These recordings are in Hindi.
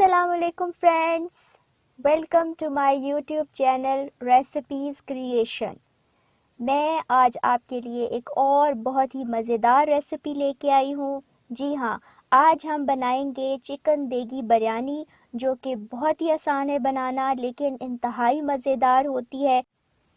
अस्सलामुअलैकुम friends, welcome to my YouTube channel recipes creation. मैं आज आपके लिए एक और बहुत ही मज़ेदार रेसिपी लेके आई हूँ। जी हाँ, आज हम बनाएंगे चिकन देगी बिरयानी, जो कि बहुत ही आसान है बनाना लेकिन इंतहाई मज़ेदार होती है।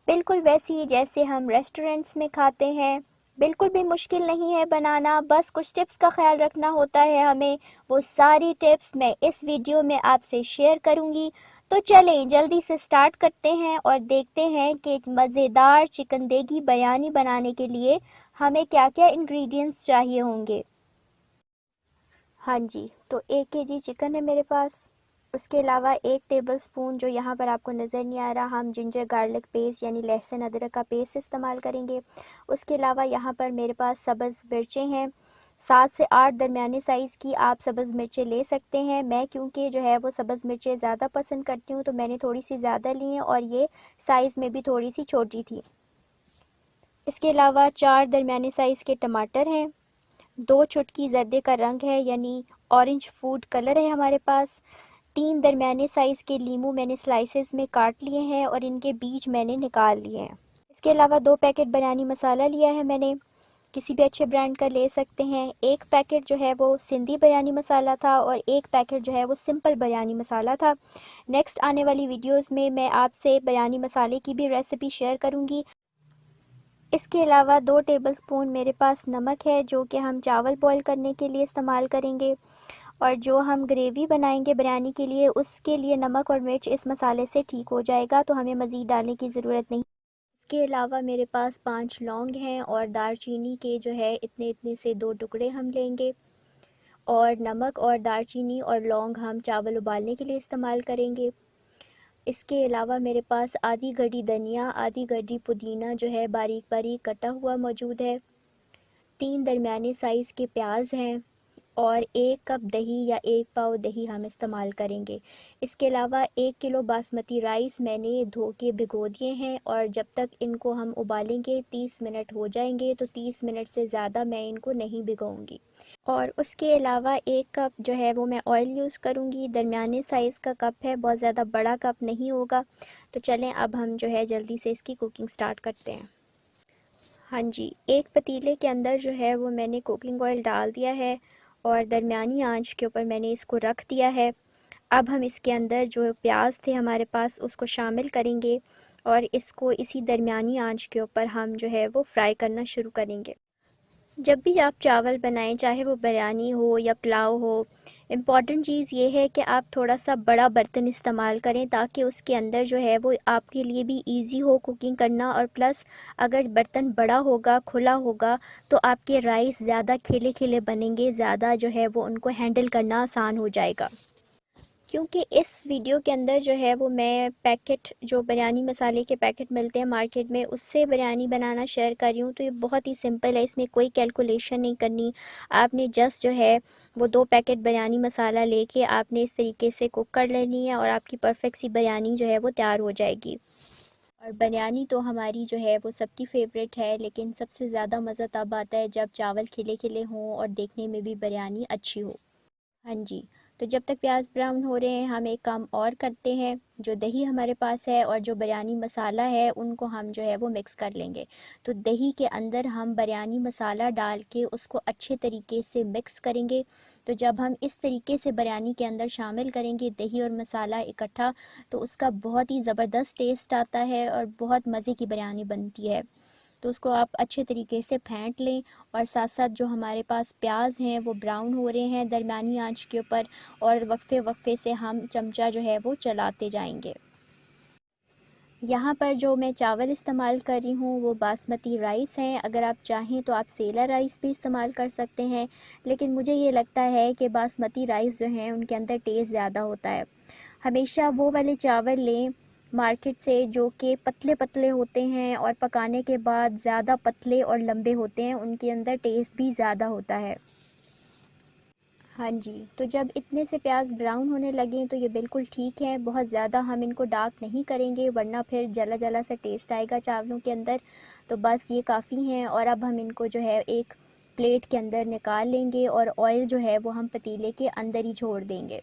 बिल्कुल वैसी ही जैसे हम रेस्टोरेंट्स में खाते हैं। बिल्कुल भी मुश्किल नहीं है बनाना, बस कुछ टिप्स का ख्याल रखना होता है हमें। वो सारी टिप्स मैं इस वीडियो में आपसे शेयर करूंगी। तो चलें जल्दी से स्टार्ट करते हैं और देखते हैं कि मज़ेदार चिकन देगी बिरयानी बनाने के लिए हमें क्या क्या इंग्रेडिएंट्स चाहिए होंगे। हाँ जी, तो 1 kg चिकन है मेरे पास। उसके अलावा 1 टेबलस्पून, जो यहाँ पर आपको नज़र नहीं आ रहा, हम जिंजर गार्लिक पेस्ट यानी लहसुन अदरक का पेस्ट इस्तेमाल करेंगे। उसके अलावा यहाँ पर मेरे पास सब्ज़ मिर्चें हैं। 7 से 8 दरमियाने साइज़ की आप सब्ज़ मिर्चें ले सकते हैं। मैं क्योंकि जो है वो सब्ज़ मिर्चें ज़्यादा पसंद करती हूँ तो मैंने थोड़ी सी ज़्यादा ली हैं और ये साइज़ में भी थोड़ी सी छोटी थी। इसके अलावा 4 दरमियाने साइज़ के टमाटर हैं। 2 चुटकी ज़र्दे का रंग है यानी ऑरेंज फूड कलर है हमारे पास। 3 दरमियाने साइज़ के लीमू मैंने स्लाइसेस में काट लिए हैं और इनके बीज मैंने निकाल लिए हैं। इसके अलावा 2 पैकेट बिरयानी मसाला लिया है मैंने, किसी भी अच्छे ब्रांड का ले सकते हैं। 1 पैकेट जो है वो सिंधी बिरयानी मसाला था और 1 पैकेट जो है वो सिंपल बिरयानी मसाला था। नेक्स्ट आने वाली वीडियोस में मैं आपसे बिरयानी मसाले की भी रेसिपी शेयर करूंगी। इसके अलावा 2 टेबलस्पून मेरे पास नमक है, जो कि हम चावल बॉईल करने के लिए इस्तेमाल करेंगे। और जो हम ग्रेवी बनाएंगे बिरयानी के लिए, उसके लिए नमक और मिर्च इस मसाले से ठीक हो जाएगा, तो हमें मज़ीद डालने की ज़रूरत नहीं। इसके अलावा मेरे पास 5 लौंग हैं और दालचीनी के जो है इतने इतने से 2 टुकड़े हम लेंगे। और नमक और दालचीनी और लौंग हम चावल उबालने के लिए इस्तेमाल करेंगे। इसके अलावा मेरे पास आधी गड्डी धनिया, आधी गड्डी पुदीना जो है बारीक बारीक कटा हुआ मौजूद है। 3 दरमियाने साइज़ के प्याज हैं और 1 कप दही या 1 पाव दही हम इस्तेमाल करेंगे। इसके अलावा 1 किलो बासमती राइस मैंने धो के भिगो दिए हैं और जब तक इनको हम उबालेंगे 30 मिनट हो जाएंगे, तो 30 मिनट से ज़्यादा मैं इनको नहीं भिगोऊंगी। और उसके अलावा 1 कप जो है वो मैं ऑयल यूज़ करूँगी। दरमियाने साइज़ का कप है, बहुत ज़्यादा बड़ा कप नहीं होगा। तो चलें अब हम जो है जल्दी से इसकी कुकिंग स्टार्ट करते हैं। हाँ जी, एक पतीले के अंदर जो है वो मैंने कुकिंग ऑयल डाल दिया है और दरमियानी आंच के ऊपर मैंने इसको रख दिया है। अब हम इसके अंदर जो प्याज थे हमारे पास उसको शामिल करेंगे और इसको इसी दरमियानी आंच के ऊपर हम जो है वो फ्राई करना शुरू करेंगे। जब भी आप चावल बनाएं, चाहे वो बिरयानी हो या पुलाव हो, इम्पॉर्टेंट चीज़ ये है कि आप थोड़ा सा बड़ा बर्तन इस्तेमाल करें, ताकि उसके अंदर जो है वो आपके लिए भी इजी हो कुकिंग करना। और प्लस अगर बर्तन बड़ा होगा, खुला होगा, तो आपके राइस ज़्यादा खिले खिले बनेंगे, ज़्यादा जो है वो उनको हैंडल करना आसान हो जाएगा। क्योंकि इस वीडियो के अंदर जो है वो मैं पैकेट, जो बिरयानी मसाले के पैकेट मिलते हैं मार्केट में, उससे बिरयानी बनाना शेयर कर रही हूँ। तो ये बहुत ही सिंपल है, इसमें कोई कैलकुलेशन नहीं करनी। आपने जस्ट जो है वो 2 पैकेट बिरयानी मसाला लेके आपने इस तरीके से कुक कर लेनी है और आपकी परफेक्ट सी बिरयानी जो है वो तैयार हो जाएगी। और बिरयानी तो हमारी जो है वो सबकी फेवरेट है, लेकिन सबसे ज़्यादा मज़ा तब आता है जब चावल खिले खिले हों और देखने में भी बिरयानी अच्छी हो। हाँ जी, तो जब तक प्याज ब्राउन हो रहे हैं, हम एक काम और करते हैं। जो दही हमारे पास है और जो बिरयानी मसाला है, उनको हम जो है वो मिक्स कर लेंगे। तो दही के अंदर हम बिरयानी मसाला डाल के उसको अच्छे तरीके से मिक्स करेंगे। तो जब हम इस तरीके से बिरयानी के अंदर शामिल करेंगे दही और मसाला इकट्ठा, तो उसका बहुत ही ज़बरदस्त टेस्ट आता है और बहुत मज़े की बिरयानी बनती है। तो उसको आप अच्छे तरीके से फेंट लें और साथ साथ जो हमारे पास प्याज हैं वो ब्राउन हो रहे हैं दरमियानी आंच के ऊपर, और वक्फे वक्फे से हम चमचा जो है वो चलाते जाएंगे। यहाँ पर जो मैं चावल इस्तेमाल कर रही हूँ वो बासमती राइस हैं। अगर आप चाहें तो आप सेला राइस भी इस्तेमाल कर सकते हैं, लेकिन मुझे ये लगता है कि बासमती राइस जो हैं उनके अंदर टेस्ट ज़्यादा होता है। हमेशा वो वाले चावल लें मार्केट से जो कि पतले पतले होते हैं और पकाने के बाद ज़्यादा पतले और लंबे होते हैं, उनके अंदर टेस्ट भी ज़्यादा होता है। हाँ जी, तो जब इतने से प्याज ब्राउन होने लगें तो ये बिल्कुल ठीक है। बहुत ज़्यादा हम इनको डार्क नहीं करेंगे, वरना फिर जला जला सा टेस्ट आएगा चावलों के अंदर। तो बस ये काफ़ी हैं और अब हम इनको जो है एक प्लेट के अंदर निकाल लेंगे और ऑयल जो है वो हम पतीले के अंदर ही छोड़ देंगे।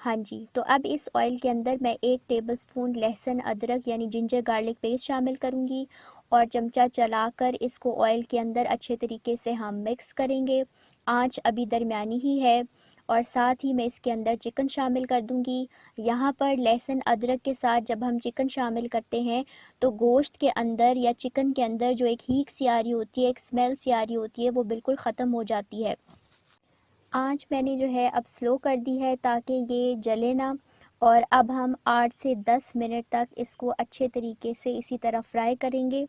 हाँ जी, तो अब इस ऑयल के अंदर मैं 1 टेबलस्पून लहसुन अदरक यानी जिंजर गार्लिक पेस्ट शामिल करूँगी और चमचा चलाकर इसको ऑयल के अंदर अच्छे तरीके से हम मिक्स करेंगे। आंच अभी दरमियानी ही है और साथ ही मैं इसके अंदर चिकन शामिल कर दूँगी। यहाँ पर लहसुन अदरक के साथ जब हम चिकन शामिल करते हैं तो गोश्त के अंदर या चिकन के अंदर जो एक हीक सी आ रही होती है, एक स्मेल सी आ रही होती है, वो बिल्कुल ख़त्म हो जाती है। आँच मैंने जो है अब स्लो कर दी है ताकि ये जले ना। और अब हम 8 से 10 मिनट तक इसको अच्छे तरीके से इसी तरह फ्राई करेंगे।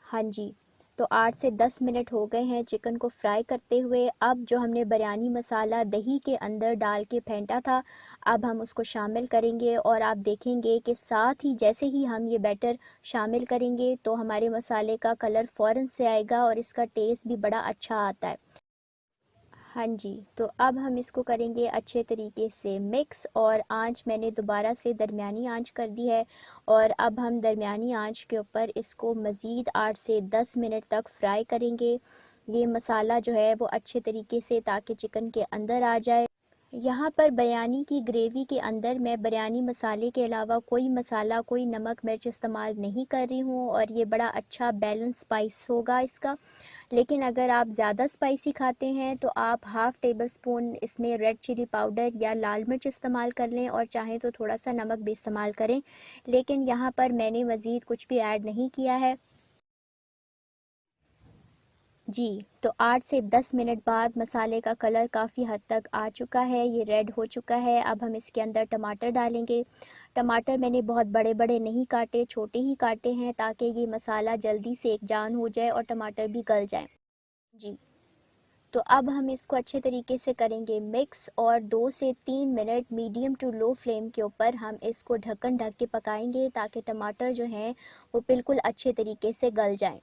हाँ जी, तो 8 से 10 मिनट हो गए हैं चिकन को फ्राई करते हुए। अब जो हमने बिरयानी मसाला दही के अंदर डाल के फेंटा था, अब हम उसको शामिल करेंगे और आप देखेंगे कि साथ ही जैसे ही हम ये बैटर शामिल करेंगे तो हमारे मसाले का कलर फ़ौरन से आएगा और इसका टेस्ट भी बड़ा अच्छा आता है। हाँ जी, तो अब हम इसको करेंगे अच्छे तरीके से मिक्स और आंच मैंने दोबारा से दरमियानी आंच कर दी है और अब हम दरमियानी आंच के ऊपर इसको मज़ीद 8 से 10 मिनट तक फ्राई करेंगे। ये मसाला जो है वो अच्छे तरीके से ताकि चिकन के अंदर आ जाए। यहाँ पर बिरयानी की ग्रेवी के अंदर मैं बिरयानी मसाले के अलावा कोई मसाला, कोई नमक मिर्च इस्तेमाल नहीं कर रही हूँ और ये बड़ा अच्छा बैलेंस स्पाइस होगा इसका। लेकिन अगर आप ज़्यादा स्पाइसी खाते हैं तो आप हाफ़ टेबल स्पून इसमें रेड चिली पाउडर या लाल मिर्च इस्तेमाल कर लें और चाहें तो थोड़ा सा नमक भी इस्तेमाल करें। लेकिन यहाँ पर मैंने मज़ीद कुछ भी ऐड नहीं किया है। जी, तो 8 से 10 मिनट बाद मसाले का कलर काफ़ी हद तक आ चुका है, ये रेड हो चुका है। अब हम इसके अंदर टमाटर डालेंगे। टमाटर मैंने बहुत बड़े-बड़े नहीं काटे, छोटे ही काटे हैं ताकि ये मसाला जल्दी से एकजान हो जाए और टमाटर भी गल जाएँ। जी, तो अब हम इसको अच्छे तरीके से करेंगे मिक्स और 2 से 3 minute medium to low flame के ऊपर हम इसको ढक्कन ढक के पकाएंगे ताकि टमाटर जो हैं वो बिल्कुल अच्छे तरीके से गल जाएँ।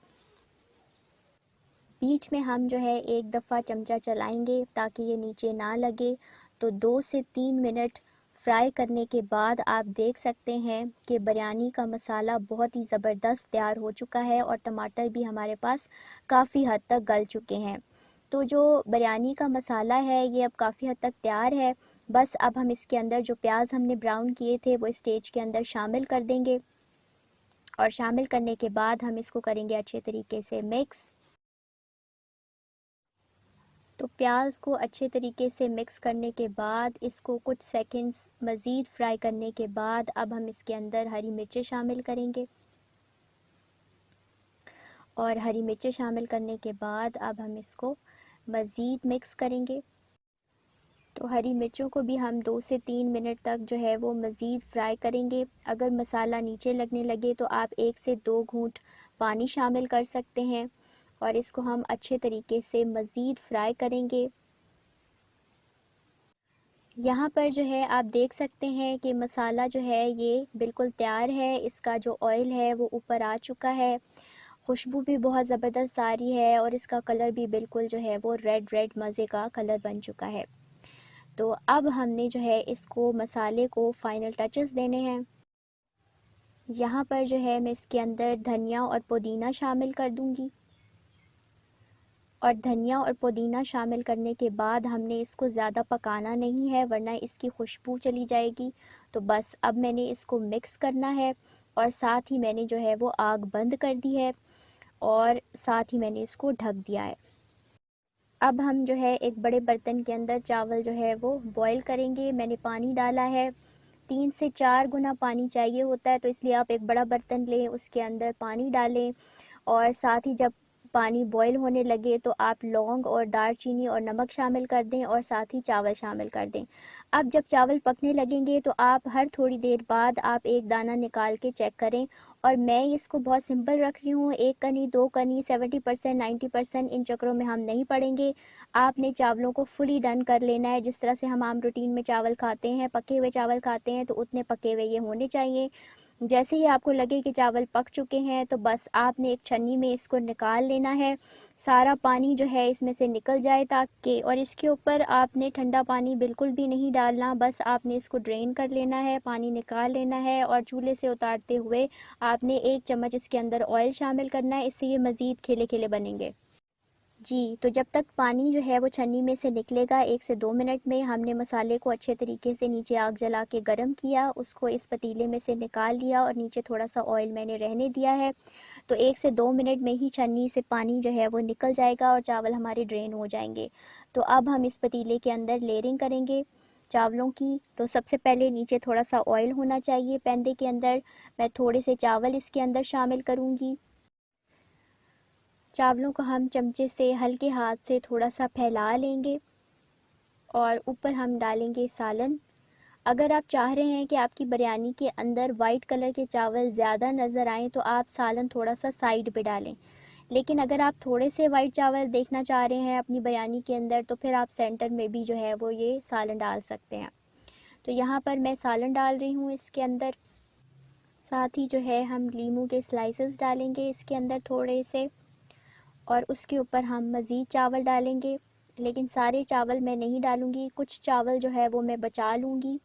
बीच में हम जो है एक दफ़ा चमचा चलाएंगे ताकि ये नीचे ना लगे। तो 2 से 3 मिनट फ्राई करने के बाद आप देख सकते हैं कि बिरयानी का मसाला बहुत ही ज़बरदस्त तैयार हो चुका है और टमाटर भी हमारे पास काफ़ी हद तक गल चुके हैं। तो जो बिरयानी का मसाला है ये अब काफ़ी हद तक तैयार है। बस अब हम इसके अंदर जो प्याज हमने ब्राउन किए थे वो स्टेज के अंदर शामिल कर देंगे और शामिल करने के बाद हम इसको करेंगे अच्छे तरीके से मिक्स। तो प्याज को अच्छे तरीके से मिक्स करने के बाद इसको कुछ सेकंड्स मज़ीद फ्राई करने के बाद अब हम इसके अंदर हरी मिर्चें शामिल करेंगे और हरी मिर्चें शामिल करने के बाद अब हम इसको मज़ीद मिक्स करेंगे। तो हरी मिर्चों को भी हम 2 से 3 मिनट तक जो है वो मज़ीद फ्राई करेंगे। अगर मसाला नीचे लगने लगे तो आप 1 से 2 घूंट पानी शामिल कर सकते हैं और इसको हम अच्छे तरीके से मज़ीद फ्राई करेंगे। यहाँ पर जो है आप देख सकते हैं कि मसाला जो है ये बिल्कुल तैयार है। इसका जो ऑयल है वो ऊपर आ चुका है, खुशबू भी बहुत ज़बरदस्त आ रही है और इसका कलर भी बिल्कुल जो है वो रेड रेड मज़े का कलर बन चुका है। तो अब हमने जो है इसको मसाले को फ़ाइनल टचेस देने हैं। यहाँ पर जो है मैं इसके अंदर धनिया और पुदीना शामिल कर दूँगी और धनिया और पुदीना शामिल करने के बाद हमने इसको ज़्यादा पकाना नहीं है वरना इसकी खुशबू चली जाएगी। तो बस अब मैंने इसको मिक्स करना है और साथ ही मैंने जो है वो आग बंद कर दी है और साथ ही मैंने इसको ढक दिया है। अब हम जो है एक बड़े बर्तन के अंदर चावल जो है वो बॉईल करेंगे। मैंने पानी डाला है, 3 से 4 गुना पानी चाहिए होता है, तो इसलिए आप एक बड़ा बर्तन लें, उसके अंदर पानी डालें और साथ ही जब पानी बॉईल होने लगे तो आप लौंग और दालचीनी और नमक शामिल कर दें और साथ ही चावल शामिल कर दें। अब जब चावल पकने लगेंगे तो आप हर थोड़ी देर बाद आप एक दाना निकाल के चेक करें और मैं इसको बहुत सिंपल रख रही हूँ, 1 कनी 2 कनी 70% 90% इन चक्करों में हम नहीं पड़ेंगे। आपने चावलों को फुली डन कर लेना है, जिस तरह से हम आम रूटीन में चावल खाते हैं, पके हुए चावल खाते हैं तो उतने पके हुए ये होने चाहिए। जैसे ही आपको लगे कि चावल पक चुके हैं तो बस आपने एक छन्नी में इसको निकाल लेना है, सारा पानी जो है इसमें से निकल जाए ताकि, और इसके ऊपर आपने ठंडा पानी बिल्कुल भी नहीं डालना, बस आपने इसको ड्रेन कर लेना है, पानी निकाल लेना है और चूल्हे से उतारते हुए आपने 1 चम्मच इसके अंदर ऑयल शामिल करना है, इससे ये मज़ीद खिले खिले बनेंगे। जी, तो जब तक पानी जो है वो छन्नी में से निकलेगा 1 से 2 मिनट में हमने मसाले को अच्छे तरीके से नीचे आग जला के गरम किया, उसको इस पतीले में से निकाल लिया और नीचे थोड़ा-सा ऑयल मैंने रहने दिया है। तो 1 से 2 मिनट में ही छन्नी से पानी जो है वो निकल जाएगा और चावल हमारे ड्रेन हो जाएंगे। तो अब हम इस पतीले के अंदर लेयरिंग करेंगे चावलों की। तो सबसे पहले नीचे थोड़ा-सा ऑयल होना चाहिए पैंदे के अंदर। मैं थोड़े से चावल इसके अंदर शामिल करूँगी। चावलों को हम चमचे से हल्के हाथ से थोड़ा सा फैला लेंगे और ऊपर हम डालेंगे सालन। अगर आप चाह रहे हैं कि आपकी बिरयानी के अंदर वाइट कलर के चावल ज़्यादा नज़र आएँ तो आप सालन थोड़ा सा साइड पे डालें, लेकिन अगर आप थोड़े से वाइट चावल देखना चाह रहे हैं अपनी बिरयानी के अंदर तो फिर आप सेंटर में भी जो है वो ये सालन डाल सकते हैं। तो यहाँ पर मैं सालन डाल रही हूँ इसके अंदर। साथ ही जो है हम लीमू के स्लाइसेस डालेंगे इसके अंदर थोड़े से, और उसके ऊपर हम मज़ीद चावल डालेंगे, लेकिन सारे चावल मैं नहीं डालूँगी, कुछ चावल जो है वो मैं बचा लूँगी।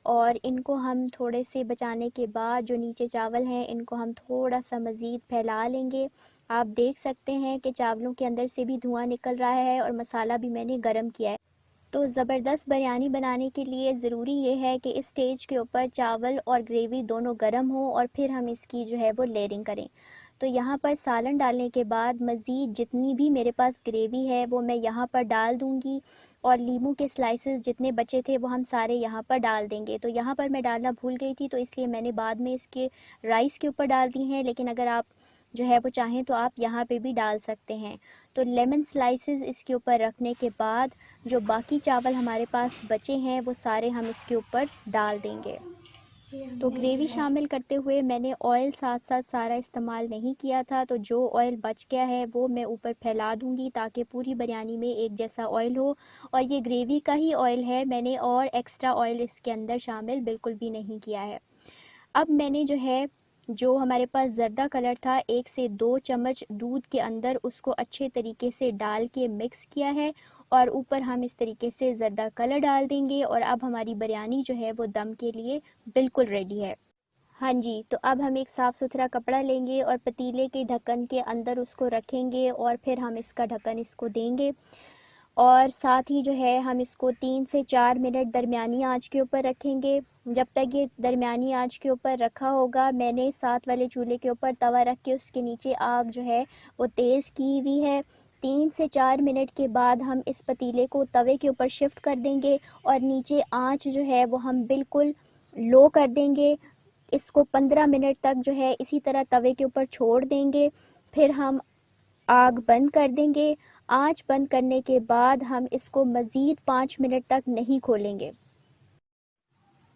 और इनको हम थोड़े से बचाने के बाद जो नीचे चावल हैं इनको हम थोड़ा सा मज़ीद फैला लेंगे। आप देख सकते हैं कि चावलों के अंदर से भी धुआं निकल रहा है और मसाला भी मैंने गरम किया है। तो ज़बरदस्त बिरयानी बनाने के लिए ज़रूरी ये है कि इस स्टेज के ऊपर चावल और ग्रेवी दोनों गर्म हो और फिर हम इसकी जो है वो लेयरिंग करें। तो यहाँ पर सालन डालने के बाद मज़ीद जितनी भी मेरे पास ग्रेवी है वो मैं यहाँ पर डाल दूँगी, और लीमू के स्लाइसेस जितने बचे थे वो हम सारे यहाँ पर डाल देंगे। तो यहाँ पर मैं डालना भूल गई थी तो इसलिए मैंने बाद में इसके राइस के ऊपर डाल दी हैं, लेकिन अगर आप जो है वो चाहें तो आप यहाँ पे भी डाल सकते हैं। तो लेमन स्लाइसेस इसके ऊपर रखने के बाद जो बाकी चावल हमारे पास बचे हैं वो सारे हम इसके ऊपर डाल देंगे। तो ग्रेवी शामिल करते हुए मैंने ऑयल साथ साथ सारा इस्तेमाल नहीं किया था, तो जो ऑयल बच गया है वो मैं ऊपर फैला दूंगी ताकि पूरी बिरयानी में एक जैसा ऑयल हो। और ये ग्रेवी का ही ऑयल है, मैंने और एक्स्ट्रा ऑयल इसके अंदर शामिल बिल्कुल भी नहीं किया है। अब मैंने जो है जो हमारे पास ज़र्दा कलर था 1 से 2 चम्मच दूध के अंदर उसको अच्छे तरीके से डाल के मिक्स किया है, और ऊपर हम इस तरीके से ज़र्दा कलर डाल देंगे और अब हमारी बिरयानी जो है वो दम के लिए बिल्कुल रेडी है। हाँ जी, तो अब हम एक साफ़ सुथरा कपड़ा लेंगे और पतीले के ढक्कन के अंदर उसको रखेंगे और फिर हम इसका ढक्कन इसको देंगे, और साथ ही जो है हम इसको 3 से 4 मिनट दरमियानी आंच के ऊपर रखेंगे। जब तक ये दरमियानी आंच के ऊपर रखा होगा, मैंने साथ वाले चूल्हे के ऊपर तवा रख के उसके नीचे आग जो है वो तेज़ की हुई है। 3 से 4 मिनट के बाद हम इस पतीले को तवे के ऊपर शिफ्ट कर देंगे और नीचे आंच जो है वो हम बिल्कुल लो कर देंगे। इसको 15 मिनट तक जो है इसी तरह तवे के ऊपर छोड़ देंगे, फिर हम आग बंद कर देंगे। आंच बंद करने के बाद हम इसको मज़ीद 5 मिनट तक नहीं खोलेंगे।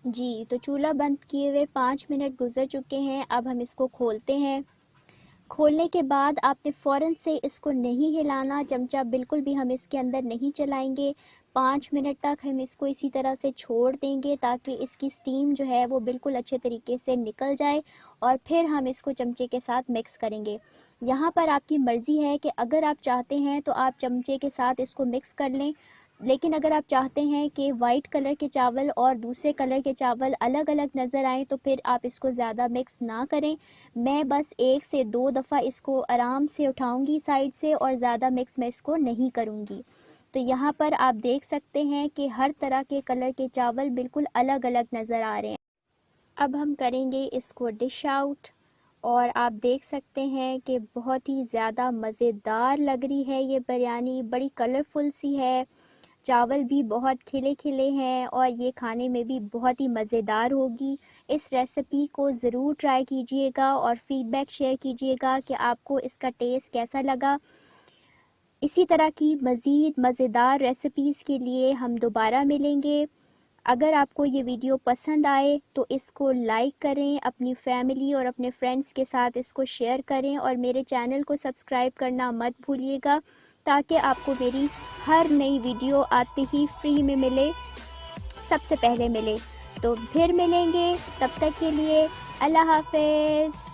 जी, तो चूल्हा बंद किए हुए 5 मिनट गुज़र चुके हैं। अब हम इसको खोलते हैं। खोलने के बाद आपने फ़ौरन से इसको नहीं हिलाना, चमचा बिल्कुल भी हम इसके अंदर नहीं चलाएंगे। 5 मिनट तक हम इसको इसी तरह से छोड़ देंगे ताकि इसकी स्टीम जो है वो बिल्कुल अच्छे तरीके से निकल जाए, और फिर हम इसको चमचे के साथ मिक्स करेंगे। यहाँ पर आपकी मर्ज़ी है कि अगर आप चाहते हैं तो आप चमचे के साथ इसको मिक्स कर लें, लेकिन अगर आप चाहते हैं कि वाइट कलर के चावल और दूसरे कलर के चावल अलग अलग नज़र आएँ तो फिर आप इसको ज़्यादा मिक्स ना करें। मैं बस 1 से 2 दफ़ा इसको आराम से उठाऊंगी साइड से, और ज़्यादा मिक्स मैं इसको नहीं करूंगी। तो यहाँ पर आप देख सकते हैं कि हर तरह के कलर के चावल बिल्कुल अलग अलग नज़र आ रहे हैं। अब हम करेंगे इसको डिश आउट, और आप देख सकते हैं कि बहुत ही ज़्यादा मज़ेदार लग रही है ये बिरयानी, बड़ी कलरफुल सी है। चावल भी बहुत खिले खिले हैं और ये खाने में भी बहुत ही मज़ेदार होगी। इस रेसिपी को ज़रूर ट्राई कीजिएगा और फ़ीडबैक शेयर कीजिएगा कि आपको इसका टेस्ट कैसा लगा। इसी तरह की मज़ीद मज़ेदार रेसिपीज़ के लिए हम दोबारा मिलेंगे। अगर आपको ये वीडियो पसंद आए तो इसको लाइक करें, अपनी फैमिली और अपने फ्रेंड्स के साथ इसको शेयर करें, और मेरे चैनल को सब्सक्राइब करना मत भूलिएगा ताकि आपको मेरी हर नई वीडियो आते ही फ्री में मिले, सबसे पहले मिले। तो फिर मिलेंगे, तब तक के लिए अल्लाह हाफ़िज़।